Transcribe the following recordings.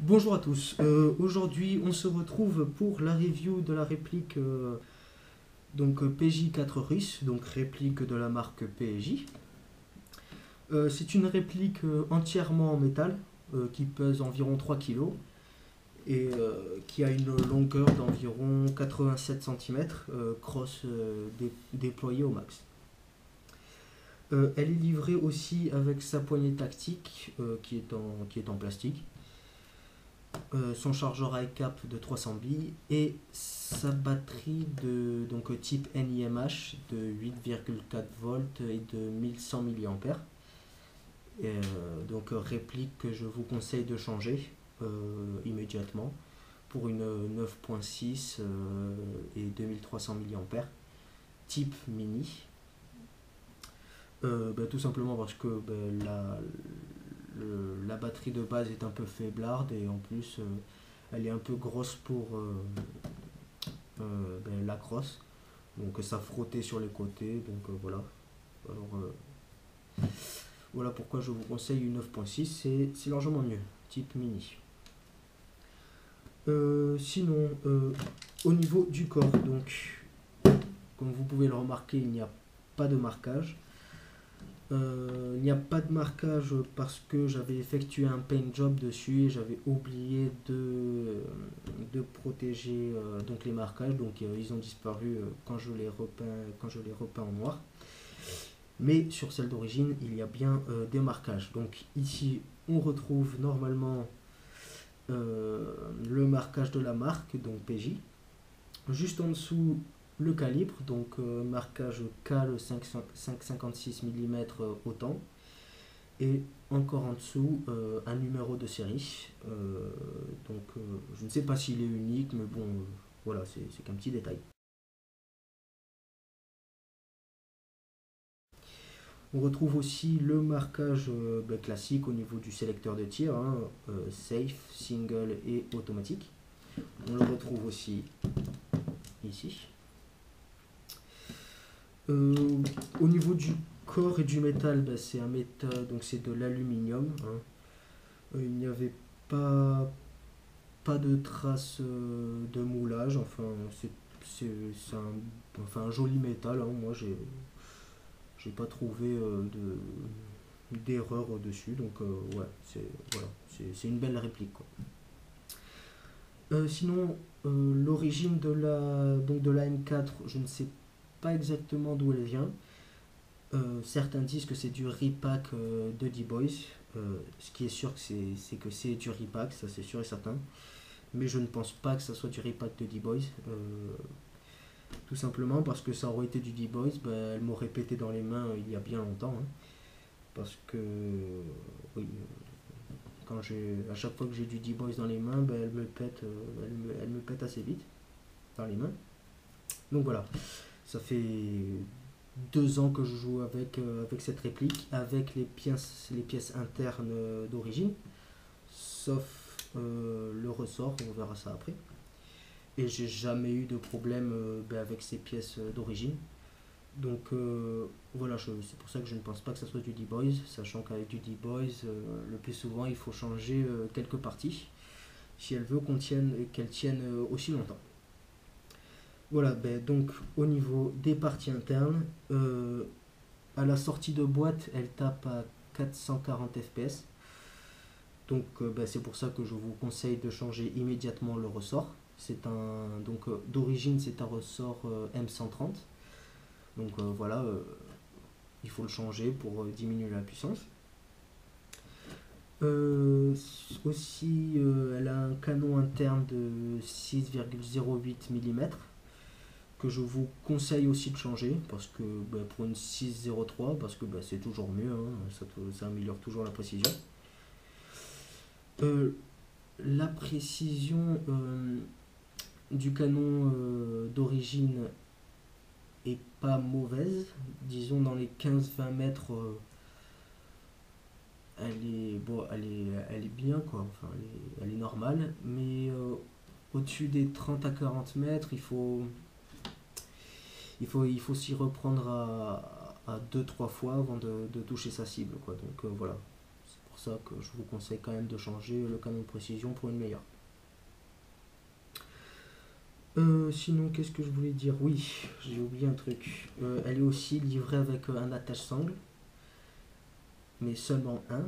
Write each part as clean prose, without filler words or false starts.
Bonjour à tous. Aujourd'hui, on se retrouve pour la review de la réplique PJ4 russe, donc réplique de la marque PJ. C'est une réplique entièrement en métal qui pèse environ 3 kg et qui a une longueur d'environ 87 cm, crosse déployée au max. Elle est livrée aussi avec sa poignée tactique qui est en plastique, son chargeur iCap de 300 billes et sa batterie de type NiMH de 8,4 volts et de 1100 mAh. Réplique que je vous conseille de changer immédiatement pour une 9.6 et 2300 mAh type mini. Tout simplement parce que la batterie de base est un peu faiblarde et en plus elle est un peu grosse pour la crosse, donc ça frottait sur les côtés, donc voilà. Alors voilà pourquoi je vous conseille une 9.6, c'est largement mieux, type mini. Sinon, au niveau du corps, donc comme vous pouvez le remarquer, il n'y a pas de marquage. Il n'y a pas de marquage parce que j'avais effectué un paint job dessus et j'avais oublié de protéger les marquages, donc ils ont disparu quand je les repeins en noir. Mais sur celle d'origine, il y a bien des marquages. Donc ici, on retrouve normalement le marquage de la marque, donc PJ. Juste en dessous, le calibre, donc marquage Cal 5,56 mm autant. Et encore en dessous, un numéro de série. Je ne sais pas s'il est unique, mais bon, voilà, c'est qu'un petit détail. On retrouve aussi le marquage classique au niveau du sélecteur de tir, hein, safe, single et automatique. On le retrouve aussi ici. Au niveau du corps et du métal, c'est un métal, donc c'est de l'aluminium. Hein. Il n'y avait pas de traces de moulage. Enfin, c'est un joli métal. Hein. Moi, j'ai pas trouvé d'erreur au-dessus. Donc, ouais, c'est une belle réplique, quoi. Sinon, l'origine de la M4, je ne sais pas exactement d'où elle vient. Certains disent que c'est du repack de D-Boys. Ce qui est sûr c'est que c'est du repack, ça c'est sûr et certain. Mais je ne pense pas que ça soit du repack de D-Boys. Tout simplement parce que ça aurait été du D-Boys, elle m'aurait pété dans les mains il y a bien longtemps. Hein. Parce que, oui, à chaque fois que j'ai du D-Boys dans les mains, elle me pète assez vite dans les mains. Donc voilà, ça fait 2 ans que je joue avec cette réplique, avec les pièces internes d'origine, sauf le ressort, on verra ça après. Et j'ai jamais eu de problème avec ces pièces d'origine. Donc voilà, c'est pour ça que je ne pense pas que ça soit du D-Boys, sachant qu'avec du D-Boys, le plus souvent il faut changer quelques parties si elle veut qu'elle tienne aussi longtemps. Voilà, donc au niveau des parties internes, à la sortie de boîte, elle tape à 440 fps. Donc c'est pour ça que je vous conseille de changer immédiatement le ressort. D'origine c'est un ressort M130. Donc voilà, il faut le changer pour diminuer la puissance. Aussi, elle a un canon interne de 6,08 mm que je vous conseille aussi de changer parce que pour une 6.03 parce que c'est toujours mieux, hein, ça améliore toujours la précision. La précision du canon d'origine est pas mauvaise, disons dans les 15-20 mètres elle est bien quoi, enfin elle est normale, mais au-dessus des 30 à 40 mètres il faut s'y reprendre à 2-3 fois avant de toucher sa cible quoi. Donc voilà, ça que je vous conseille quand même de changer le canon de précision pour une meilleure. Sinon, qu'est-ce que je voulais dire? Oui, j'ai oublié un truc. Elle est aussi livrée avec un attache-sangle, mais seulement un.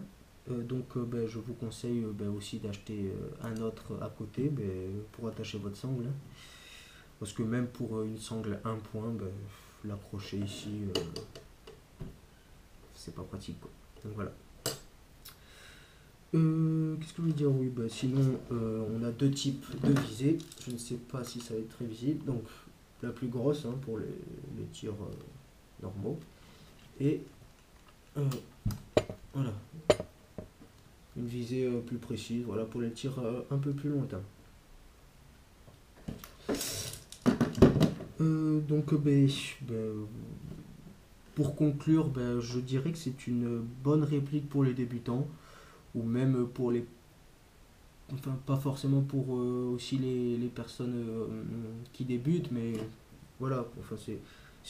Donc, ben, je vous conseille ben, aussi d'acheter un autre à côté ben, pour attacher votre sangle, hein. Parce que même pour une sangle un point, ben, l'accrocher ici, c'est pas pratique, quoi. Donc voilà. Qu'est-ce que je veux dire? Oui, bah, sinon, on a deux types de visées. Je ne sais pas si ça va être très visible. Donc, la plus grosse hein, pour les tirs normaux. Et voilà, une visée plus précise voilà, pour les tirs un peu plus lointains. Donc, pour conclure, je dirais que c'est une bonne réplique pour les débutants, ou même pour les enfin pas forcément pour aussi les personnes qui débutent, mais voilà, enfin c'est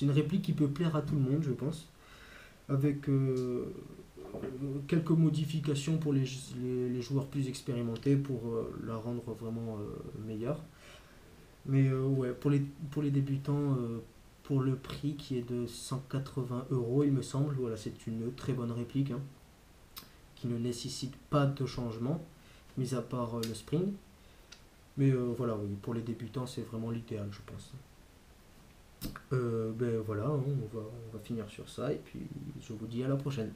une réplique qui peut plaire à tout le monde, je pense, avec quelques modifications pour les joueurs plus expérimentés pour la rendre vraiment meilleure. Mais ouais, pour les débutants, pour le prix qui est de 180 €, il me semble, voilà, c'est une très bonne réplique hein, qui ne nécessite pas de changement mis à part le spring. Mais voilà, oui, pour les débutants, c'est vraiment l'idéal, je pense. Ben voilà, hein, on va finir sur ça et puis je vous dis à la prochaine.